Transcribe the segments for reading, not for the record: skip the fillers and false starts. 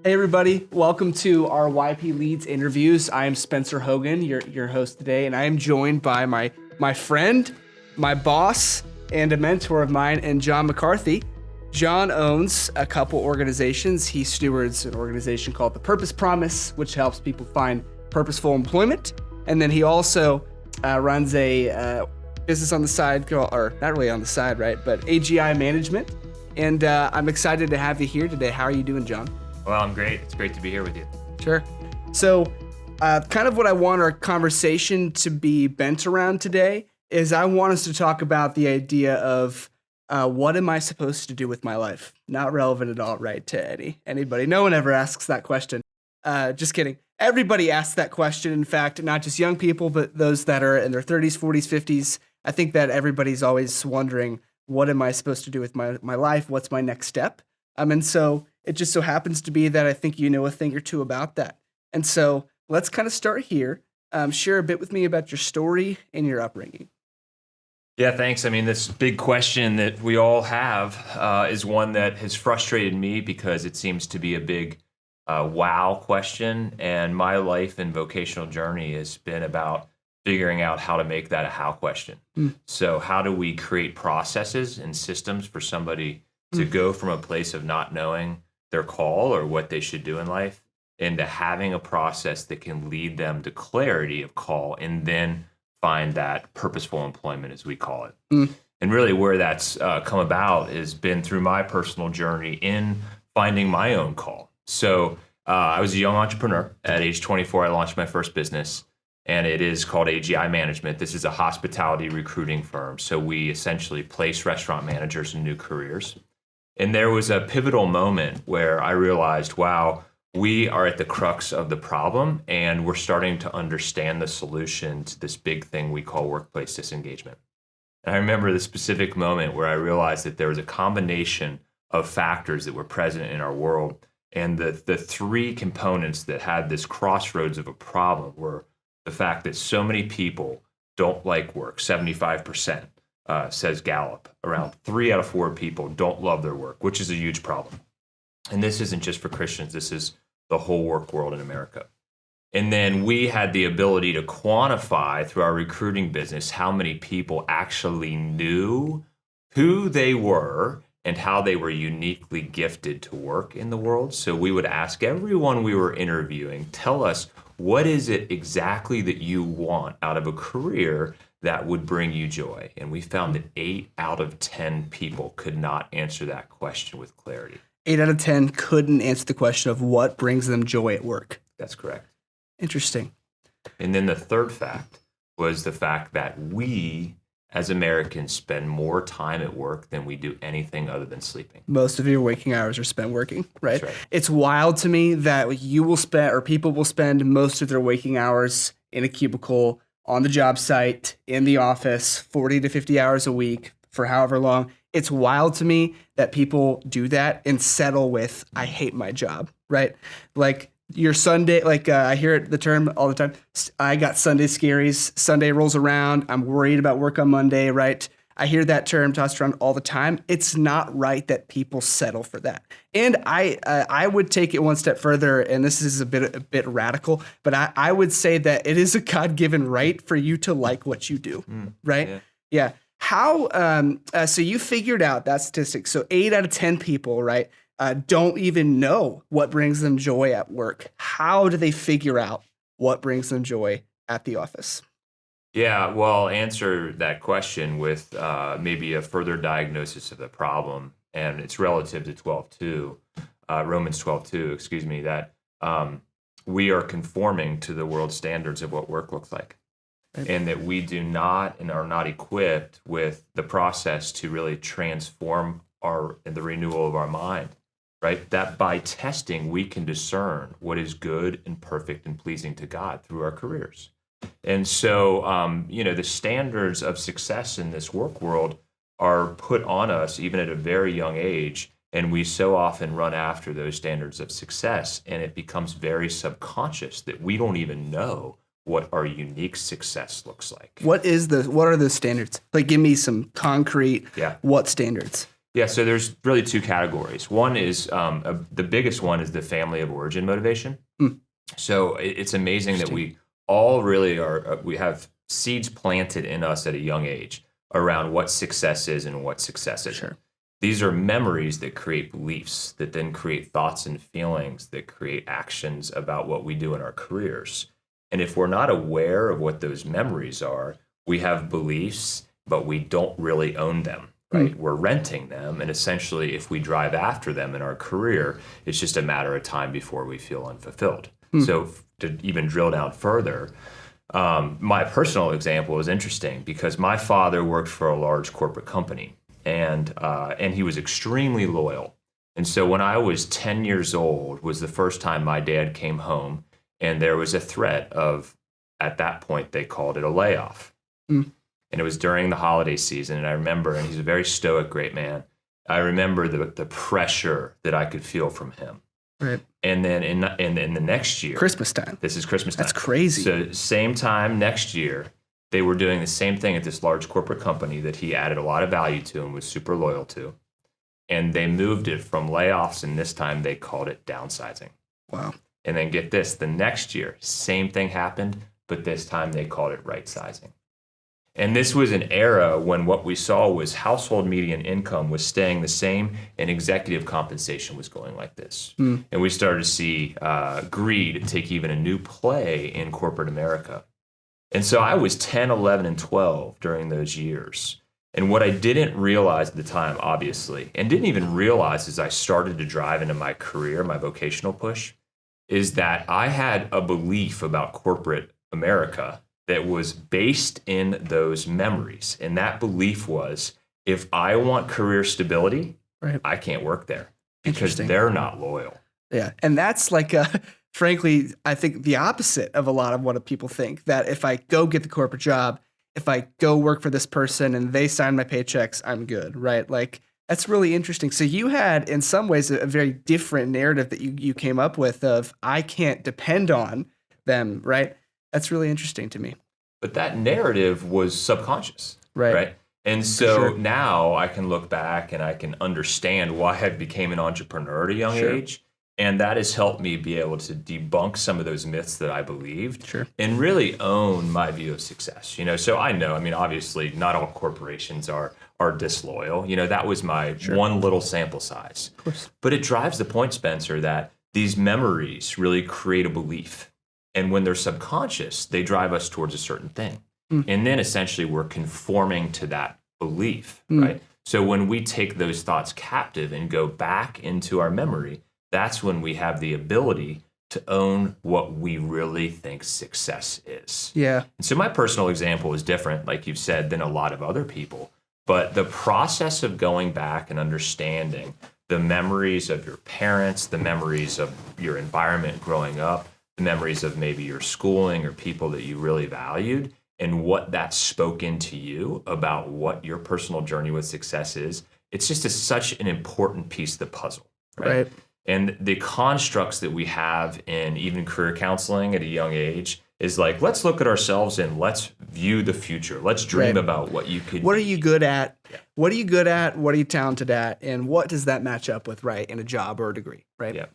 Hey everybody, welcome to our YP Leads interviews. I am Spencer Hogan, your host today, and I am joined by my friend, my boss, and a mentor of mine, and John McCarthy. John owns a couple organizations. He stewards an organization called The Purpose Promise, which helps people find purposeful employment. And then he also runs a business on the side, or not really on the side, right? But AGI Management. And I'm excited to have you here today. How are you doing, John? Well, I'm great. It's great to be here with you. Sure. So kind of what I want our conversation to be bent around today is I want us to talk about the idea of what am I supposed to do with my life? Not relevant at all, right, to anybody. No one ever asks that question. Just kidding. Everybody asks that question. In fact, not just young people, but those that are in their 30s, 40s, 50s. I think that everybody's always wondering, what am I supposed to do with my life? What's my next step? And so it just so happens to be that I think you know a thing or two about that. And so let's kind of start here. Share a bit with me about your story and your upbringing. Yeah, thanks. I mean, this big question that we all have is one that has frustrated me because it seems to be a big wow question. And my life and vocational journey has been about figuring out how to make that a how question. So how do we create processes and systems for somebody to go from a place of not knowing their call or what they should do in life into having a process that can lead them to clarity of call and then find that purposeful employment, as we call it. And really where that's come about has been through my personal journey in finding my own call. So I was a young entrepreneur. At age 24, I launched my first business, and it is called AGI Management. This is a hospitality recruiting firm. So we essentially place restaurant managers in new careers. And there was a pivotal moment where I realized, wow, we are at the crux of the problem, and we're starting to understand the solution to this big thing we call workplace disengagement. And I remember the specific moment where I realized that there was a combination of factors that were present in our world. And the three components that had this crossroads of a problem were the fact that so many people don't like work, 75%. Says Gallup. Around 3 out of 4 people don't love their work, which is a huge problem. And this isn't just for Christians. This is the whole work world in America. And then we had the ability to quantify through our recruiting business how many people actually knew who they were and how they were uniquely gifted to work in the world. So we would ask everyone we were interviewing, tell us, what is it exactly that you want out of a career that would bring you joy? And we found that 8 out of 10 people could not answer that question with clarity. 8 out of 10 couldn't answer the question of what brings them joy at work. That's correct. Interesting. And then the third fact was the fact that we, as Americans, spend more time at work than we do anything other than sleeping. Most of your waking hours are spent working, right? That's right. It's wild to me that you will spend, or people will spend most of their waking hours in a cubicle, on the job site, in the office, 40 to 50 hours a week for however long. It's wild to me that people do that and settle with, I hate my job, right? Like your Sunday, I hear the term all the time, I got Sunday scaries. Sunday rolls around, I'm worried about work on Monday, right? I hear that term tossed around all the time. It's not right that people settle for that. And I would take it one step further, and this is a bit radical, but I would say that it is a God-given right for you to like what you do, right? Yeah. How? So you figured out that statistic. So 8 out of 10 people, right, don't even know what brings them joy at work. How do they figure out what brings them joy at the office? Yeah, well, I'll answer that question with maybe a further diagnosis of the problem, and it's relative to Romans 12:2, excuse me, that we are conforming to the world standards of what work looks like, and that we do not and are not equipped with the process to really transform the renewal of our mind, right? That by testing, we can discern what is good and perfect and pleasing to God through our careers. And so, the standards of success in this work world are put on us even at a very young age. And we so often run after those standards of success, and it becomes very subconscious that we don't even know what our unique success looks like. What are the standards? Like, give me some concrete, what standards? Yeah, so there's really two categories. One is the biggest one is the family of origin motivation. Mm. So it's amazing that we all really are, we have seeds planted in us at a young age around what success is and what success isn't. Sure. These are memories that create beliefs that then create thoughts and feelings that create actions about what we do in our careers. And if we're not aware of what those memories are, we have beliefs, but we don't really own them, right? We're renting them. And essentially, if we drive after them in our career, it's just a matter of time before we feel unfulfilled. So to even drill down further, my personal example is interesting because my father worked for a large corporate company, and he was extremely loyal. And so when I was 10 years old was the first time my dad came home, and there was a threat of, at that point, they called it a layoff. And it was during the holiday season, and I remember, and he's a very stoic, great man, I remember the pressure that I could feel from him. Right. And then in the next year, Christmas time. This is Christmas time. That's crazy. So same time next year, they were doing the same thing at this large corporate company that he added a lot of value to and was super loyal to. And they moved it from layoffs, and this time they called it downsizing. Wow. And then get this, the next year, same thing happened, but this time they called it right sizing. And this was an era when what we saw was household median income was staying the same and executive compensation was going like this. And we started to see greed take even a new play in corporate America. And so I was 10, 11, and 12 during those years. And what I didn't realize at the time, obviously, and didn't even realize as I started to drive into my career, my vocational push, is that I had a belief about corporate America that was based in those memories. And that belief was, if I want career stability, I can't work there because they're not loyal. Yeah. And that's like, frankly, I think the opposite of a lot of what people think, that if I go get the corporate job, if I go work for this person and they sign my paychecks, I'm good, right? Like, that's really interesting. So you had, in some ways, a very different narrative that you came up with of, I can't depend on them, right? That's really interesting to me. But that narrative was subconscious, right? And so now I can look back and I can understand why I became an entrepreneur at a young age. And that has helped me be able to debunk some of those myths that I believed and really own my view of success. So I know, I mean, obviously not all corporations are disloyal. That was my one little sample size. Of course. But it drives the point, Spencer, that these memories really create a belief. And when they're subconscious, they drive us towards a certain thing. And then essentially we're conforming to that belief, right? So when we take those thoughts captive and go back into our memory, that's when we have the ability to own what we really think success is. Yeah. And so my personal example is different, like you've said, than a lot of other people. But the process of going back and understanding the memories of your parents, the memories of your environment growing up, the memories of maybe your schooling or people that you really valued, and what that spoke into you about what your personal journey with success is, it's just such an important piece of the puzzle, right? And the constructs that we have in even career counseling at a young age is like, let's look at ourselves and let's view the future. Let's dream about what you could What be. are you good at? Yeah. What are you good at? What are you talented at? And what does that match up with, right, in a job or a degree, right? Yeah.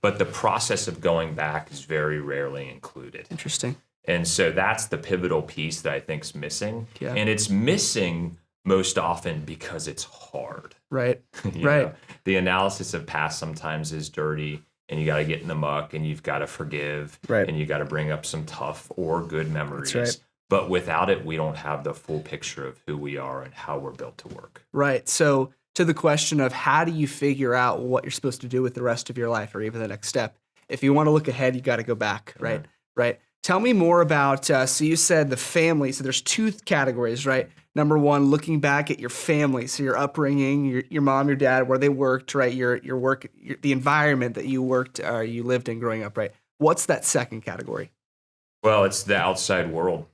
But the process of going back is very rarely included. Interesting. And so that's the pivotal piece that I think is missing. Yeah. And it's missing most often because it's hard. Right. You know, the analysis of past sometimes is dirty, and you got to get in the muck, and you've got to forgive, and you got to bring up some tough or good memories. That's right. But without it, we don't have the full picture of who we are and how we're built to work. Right. So to the question of how do you figure out what you're supposed to do with the rest of your life or even the next step, if you want to look ahead, you got to go back, right? Right. Tell me more about, so you said the family. So there's two categories, right? Number one, looking back at your family. So your upbringing, your mom, your dad, where they worked, right? Your work, the environment that you worked or you lived in growing up, right? What's that second category? Well, it's the outside world.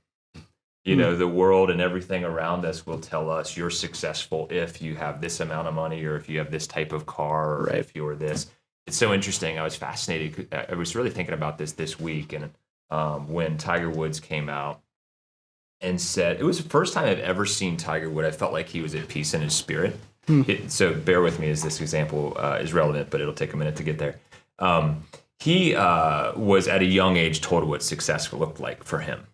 You know, the world and everything around us will tell us you're successful if you have this amount of money or if you have this type of car or if you're this. It's so interesting. I was fascinated. I was really thinking about this week. And when Tiger Woods came out and said, it was the first time I've ever seen Tiger Woods. I felt like he was at peace in his spirit. So bear with me as this example is relevant, but it'll take a minute to get there. He was at a young age told what success looked like for him.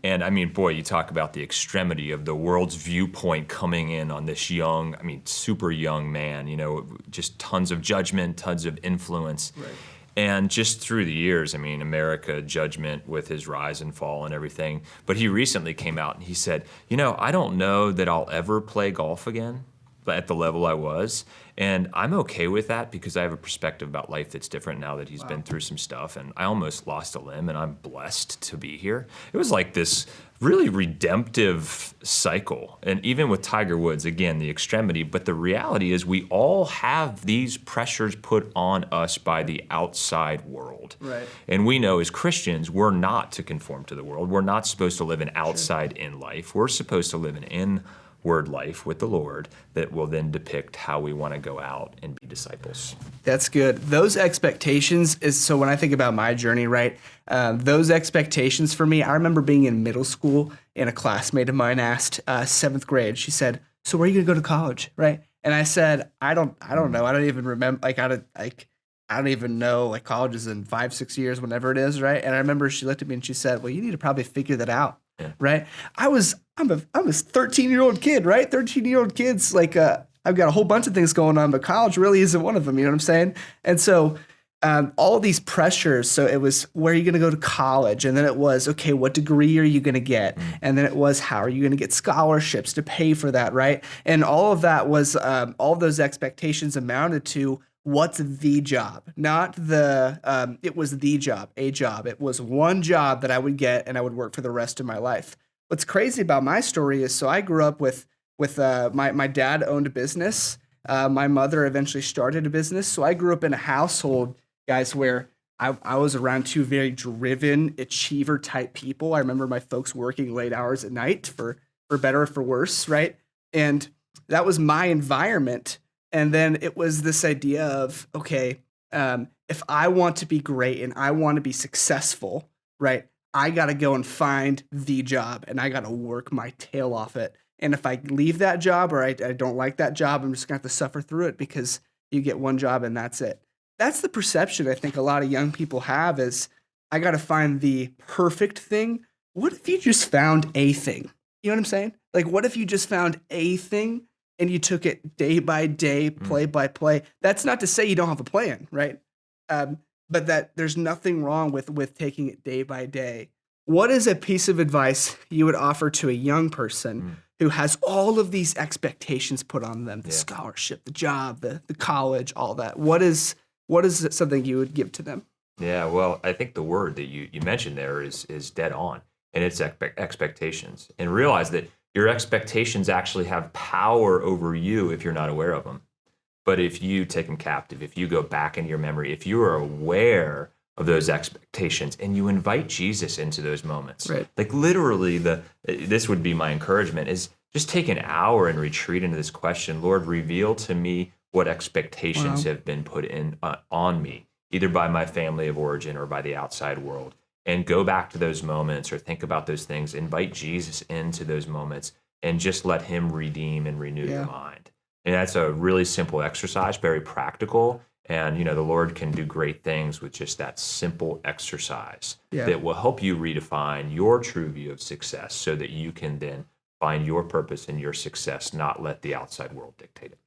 And I mean, boy, you talk about the extremity of the world's viewpoint coming in on this young, I mean, super young man, just tons of judgment, tons of influence. Right. And just through the years, I mean, America, judgment with his rise and fall and everything. But he recently came out and he said, I don't know that I'll ever play golf again at the level I was. And I'm okay with that because I have a perspective about life that's different now that he's been through some stuff. And I almost lost a limb, and I'm blessed to be here. It was like this really redemptive cycle. And even with Tiger Woods, again, the extremity. But the reality is we all have these pressures put on us by the outside world. Right. And we know as Christians, we're not to conform to the world. We're not supposed to live an outside-in life. We're supposed to live an inward life with the Lord that will then depict how we want to go out and be disciples. That's good. Those expectations so when I think about my journey, right, those expectations for me, I remember being in middle school and a classmate of mine asked, 7th grade, she said, so where are you going to go to college, right? And I said, I don't know. I don't even remember, I don't even know, like college is in 5-6 years, whenever it is, right? And I remember she looked at me and she said, well, you need to probably figure that out. Yeah. Right. I'm a 13-year-old kid, right? 13-year-old kids, like, I've got a whole bunch of things going on, but college really isn't one of them. You know what I'm saying? And so, all these pressures. So it was, where are you going to go to college? And then it was, okay, what degree are you going to get? And then it was, how are you going to get scholarships to pay for that? Right. And all of that was, all of those expectations amounted to, what's the job? Not the, it was the job, a job. It was one job that I would get and I would work for the rest of my life. What's crazy about my story is, so I grew up with my dad owned a business. My mother eventually started a business. So I grew up in a household, guys, where I was around two very driven achiever type people. I remember my folks working late hours at night for better or for worse. Right. And that was my environment. And then it was this idea of, okay, if I want to be great and I want to be successful, right, I got to go and find the job and I got to work my tail off it. And if I leave that job or I don't like that job, I'm just going to have to suffer through it, because you get one job and that's it. That's the perception I think a lot of young people have, is I got to find the perfect thing. What if you just found a thing? You know what I'm saying? Like, what if you just found a thing and you took it day by day, play by play? That's not to say you don't have a plan, right? But that there's nothing wrong with taking it day by day. What is a piece of advice you would offer to a young person who has all of these expectations put on them, the scholarship, the job, the college, all that? What is something you would give to them? Yeah, well, I think the word that you mentioned there is dead on, and it's expectations. And realize that your expectations actually have power over you if you're not aware of them. But if you take them captive, if you go back in your memory, if you are aware of those expectations and you invite Jesus into those moments, right, like literally this would be my encouragement, is just take an hour and retreat into this question. Lord, reveal to me what expectations have been put in on me, either by my family of origin or by the outside world. And go back to those moments or think about those things. Invite Jesus into those moments and just let him redeem and renew your mind. And that's a really simple exercise, very practical. And, the Lord can do great things with just that simple exercise that will help you redefine your true view of success so that you can then find your purpose and your success, not let the outside world dictate it.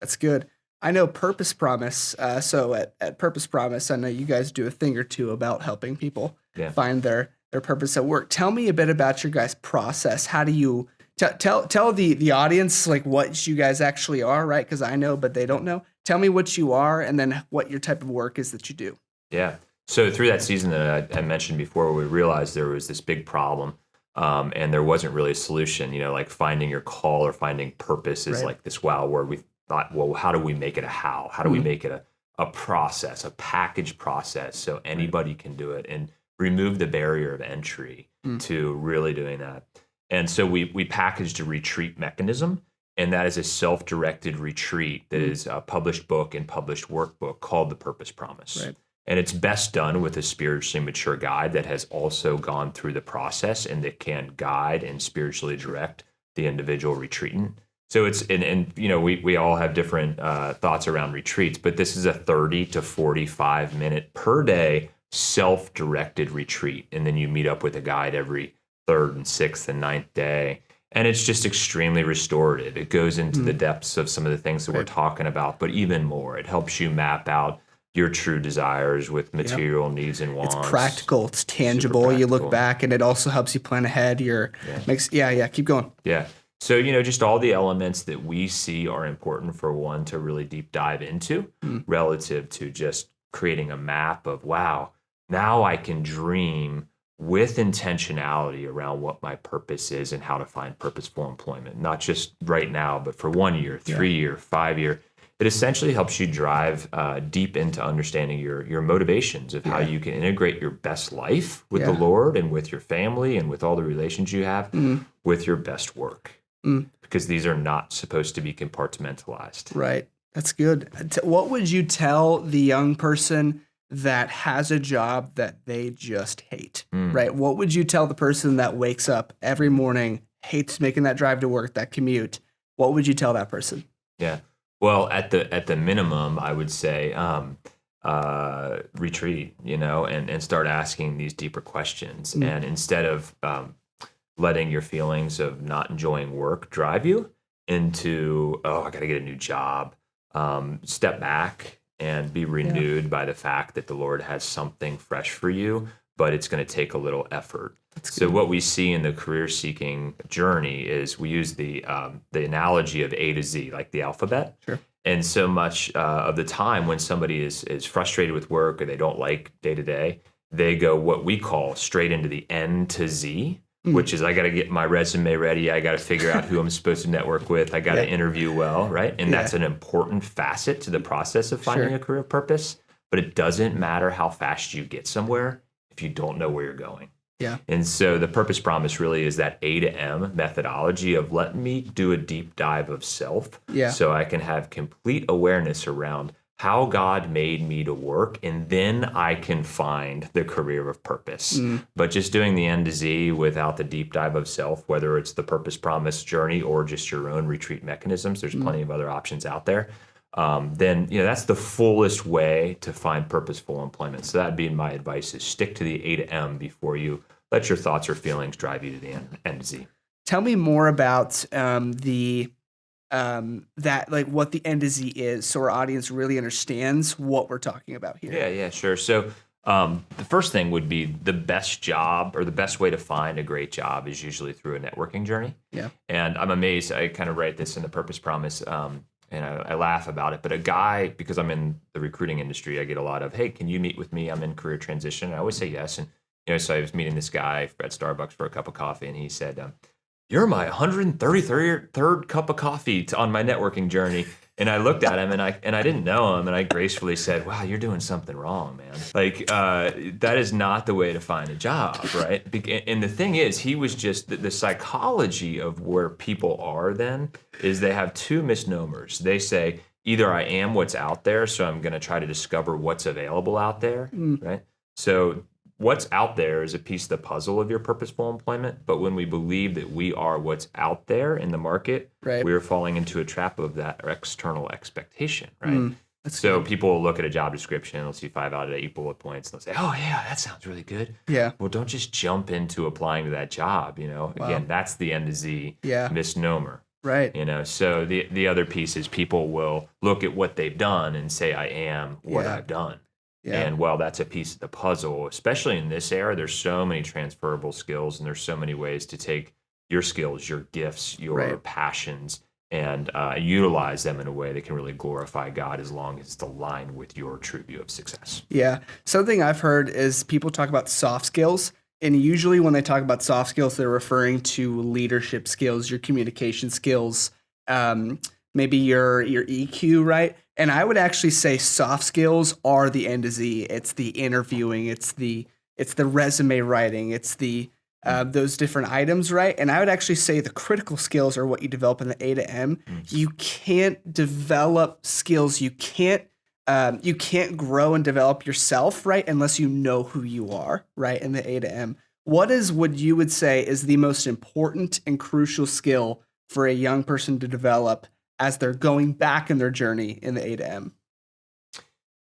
That's good. I know Purpose Promise. So at Purpose Promise, I know you guys do a thing or two about helping people find their purpose at work. Tell me a bit about your guys' process. How do you tell the audience like what you guys actually are, right? Because I know, but they don't know. Tell me what you are, and then what your type of work is that you do. Yeah. So through that season that I mentioned before, we realized there was this big problem, and there wasn't really a solution. Like finding your call or finding purpose is like this wow word. We thought, well, how do we make it a how? How do we make it a process, a packaged process, so anybody can do it and remove the barrier of entry to really doing that? And so we packaged a retreat mechanism, and that is a self-directed retreat that is a published book and published workbook called The Purpose Promise. Right. And it's best done with a spiritually mature guide that has also gone through the process and that can guide and spiritually direct the individual retreatant. So it's and we all have different thoughts around retreats, but this is a 30 to 45 minute per day self-directed retreat, and then you meet up with a guide every third and sixth and ninth day, and it's just extremely restorative. It goes into the depths of some of the things that we're talking about, but even more, it helps you map out your true desires with material needs and wants. It's practical. It's tangible. You look back, and it also helps you plan ahead. Keep going. Yeah. So, just all the elements that we see are important for one to really deep dive into relative to just creating a map of, wow, now I can dream with intentionality around what my purpose is and how to find purposeful employment, not just right now, but for 1 year, 3 year, 5 year. It essentially helps you drive deep into understanding your motivations of how you can integrate your best life with the Lord and with your family and with all the relations you have with your best work. Because these are not supposed to be compartmentalized. Right. That's good. What would you tell the young person that has a job that they just hate? Right. What would you tell the person that wakes up every morning, hates making that drive to work, that commute? What would you tell that person? Yeah. Well, at the minimum, I would say retreat, and start asking these deeper questions. And instead of letting your feelings of not enjoying work drive you into, I got to get a new job, step back and be renewed by the fact that the Lord has something fresh for you, but it's going to take a little effort. So what we see in the career-seeking journey is we use the analogy of A to Z, like the alphabet. Sure. And so much of the time when somebody is frustrated with work or they don't like day-to-day, they go what we call straight into the N to Z, which is I got to get my resume ready. I got to figure out who I'm supposed to network with. I got to interview well, right? And that's an important facet to the process of finding a career purpose. But it doesn't matter how fast you get somewhere if you don't know where you're going. Yeah. And so the purpose promise really is that A to M methodology of let me do a deep dive of self so I can have complete awareness around how God made me to work, and then I can find the career of purpose. But just doing the N to Z without the deep dive of self, whether it's the purpose promise journey or just your own retreat mechanisms, there's plenty of other options out there. Then that's the fullest way to find purposeful employment. So that'd be my advice: is stick to the A to M before you let your thoughts or feelings drive you to the N to Z. Tell me more about what the N to Z is, so our audience really understands what we're talking about here. Yeah, sure. So the first thing would be the best job or the best way to find a great job is usually through a networking journey. Yeah. And I'm amazed. I kind of write this in the purpose promise. And I laugh about it, but a guy, because I'm in the recruiting industry, I get a lot of, hey, can you meet with me? I'm in career transition. I always say yes. And, so I was meeting this guy at Starbucks for a cup of coffee, and he said, you're my 133rd cup of coffee on my networking journey. And I looked at him and I didn't know him, and I gracefully said, wow, you're doing something wrong, man. Like, that is not the way to find a job, right? And the thing is, he was just, the psychology of where people are then is they have two misnomers. They say, either I am what's out there, so I'm going to try to discover what's available out there, right? So what's out there is a piece of the puzzle of your purposeful employment. But when we believe that we are what's out there in the market, we are falling into a trap of that external expectation, right? So people will look at a job description, they'll see 5 out of 8 bullet points, and they'll say, oh yeah, that sounds really good. Yeah. Well, don't just jump into applying to that job, Again, that's the N to Z misnomer. Right. So the other piece is people will look at what they've done and say, I am what I've done. Yeah. And while that's a piece of the puzzle, especially in this era, there's so many transferable skills, and there's so many ways to take your skills, your gifts, your passions, and utilize them in a way that can really glorify God as long as it's aligned with your true view of success. Yeah. Something I've heard is people talk about soft skills, and usually when they talk about soft skills, they're referring to leadership skills, your communication skills, maybe your EQ, right? And I would actually say soft skills are the N to Z. It's the interviewing, it's the resume writing, it's the those different items, right? And I would actually say the critical skills are what you develop in the A to M. You can't develop skills. You can't grow and develop yourself, right? Unless you know who you are, right? In the A to M. What you would say is the most important and crucial skill for a young person to develop as they're going back in their journey in the A to M?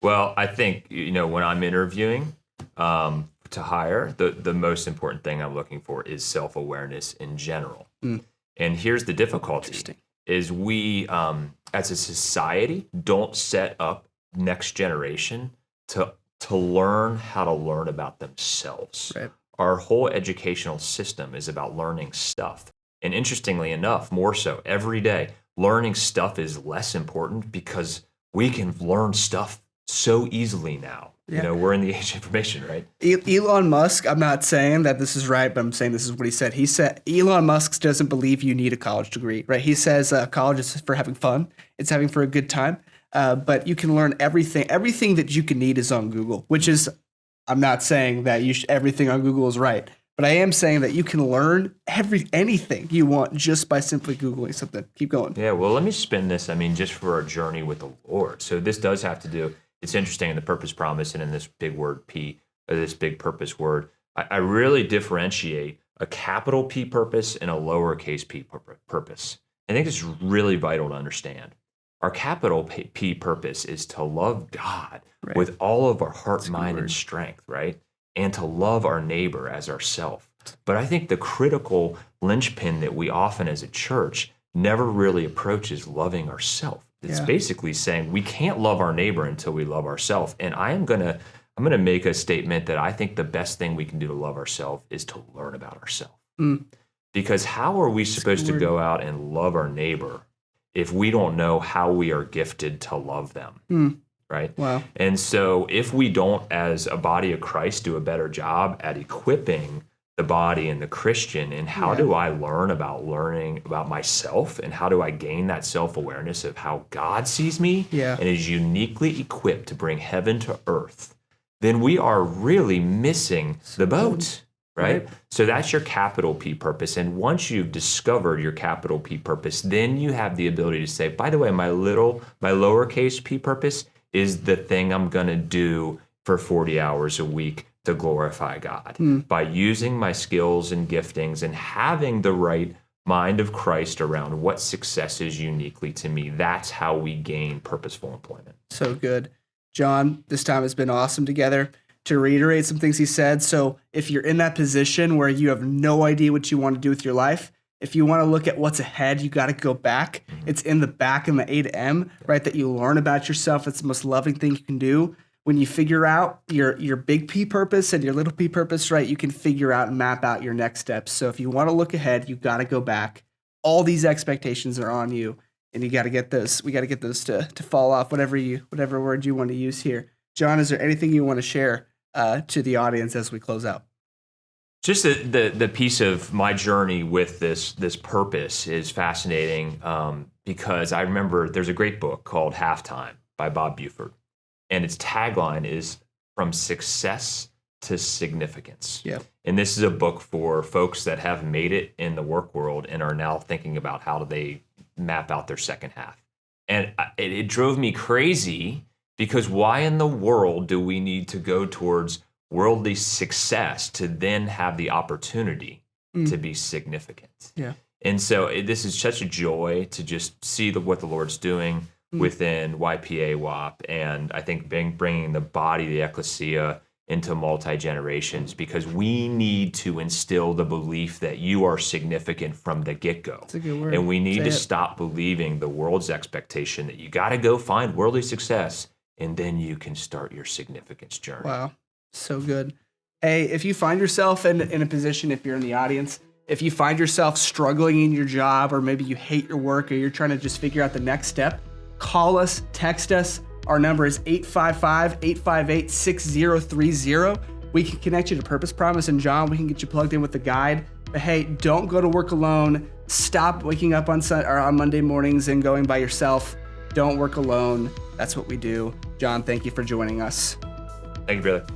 Well, I think, when I'm interviewing to hire, the most important thing I'm looking for is self-awareness in general. And here's the difficulty is we, as a society, don't set up next generation to learn how to learn about themselves. Right. Our whole educational system is about learning stuff. And interestingly enough, more so every day, learning stuff is less important because we can learn stuff so easily now. Yeah. We're in the age of information, right? Elon Musk, I'm not saying that this is right, but I'm saying this is what he said. He said Elon Musk doesn't believe you need a college degree, right? He says college is for having fun. It's having for a good time. But you can learn everything. Everything that you can need is on Google, which is, I'm not saying that everything on Google is right, but I am saying that you can learn anything you want just by simply Googling something. Keep going. Yeah, well, let me spin this, just for our journey with the Lord. So this does have to do, it's interesting in the purpose promise and in this big word P, or this big purpose word, I really differentiate a capital P purpose and a lowercase p purpose. I think it's really vital to understand. Our capital P purpose is to love God with all of our heart, mind, and strength, right? And to love our neighbor as ourself. But I think the critical linchpin that we often as a church never really approaches loving ourselves. It's basically saying we can't love our neighbor until we love ourselves. And I'm gonna make a statement that I think the best thing we can do to love ourselves is to learn about ourselves. Because how are we supposed to go out and love our neighbor if we don't know how we are gifted to love them? Right? Wow. And so if we don't, as a body of Christ, do a better job at equipping the body and the Christian, and how do I learning about myself, and how do I gain that self-awareness of how God sees me and is uniquely equipped to bring heaven to earth, then we are really missing the boat. Right? So that's your capital P purpose. And once you've discovered your capital P purpose, then you have the ability to say, by the way, my lowercase p purpose is the thing I'm going to do for 40 hours a week to glorify God by using my skills and giftings and having the right mind of Christ around what success is uniquely to me. That's how we gain purposeful employment. So good. John, this time has been awesome together. To reiterate some things he said, so if you're in that position where you have no idea what you want to do with your life, if you want to look at what's ahead, you got to go back. It's in the back in the A to M, right, that you learn about yourself. It's the most loving thing you can do. When you figure out your big P purpose and your little P purpose, right, you can figure out and map out your next steps. So if you want to look ahead, you got to go back. All these expectations are on you, and you got to get those. We got to get those to fall off. Whatever word you want to use here. John, is there anything you want to share to the audience as we close out? Just the piece of my journey with this purpose is fascinating because I remember there's a great book called Halftime by Bob Buford, and its tagline is From Success to Significance. Yeah. And this is a book for folks that have made it in the work world and are now thinking about how do they map out their second half. And it drove me crazy because why in the world do we need to go towards worldly success to then have the opportunity to be significant? Yeah. And so this is such a joy to just see what the Lord's doing within YPA WAP, and I think bringing the body, the ecclesia, into multi-generations, because we need to instill the belief that you are significant from the get-go. That's a good word. And we need to stop believing the world's expectation that you got to go find worldly success and then you can start your significance journey. Wow. So good. Hey, if you find yourself in a position, if you're in the audience, if you find yourself struggling in your job, or maybe you hate your work, or you're trying to just figure out the next step, call us, text us. Our number is 855-858-6030. We can connect you to Purpose Promise, and John, we can get you plugged in with the guide. But hey, don't go to work alone. Stop waking up on Monday mornings and going by yourself. Don't work alone. That's what we do. John, thank you for joining us. Thank you, brother.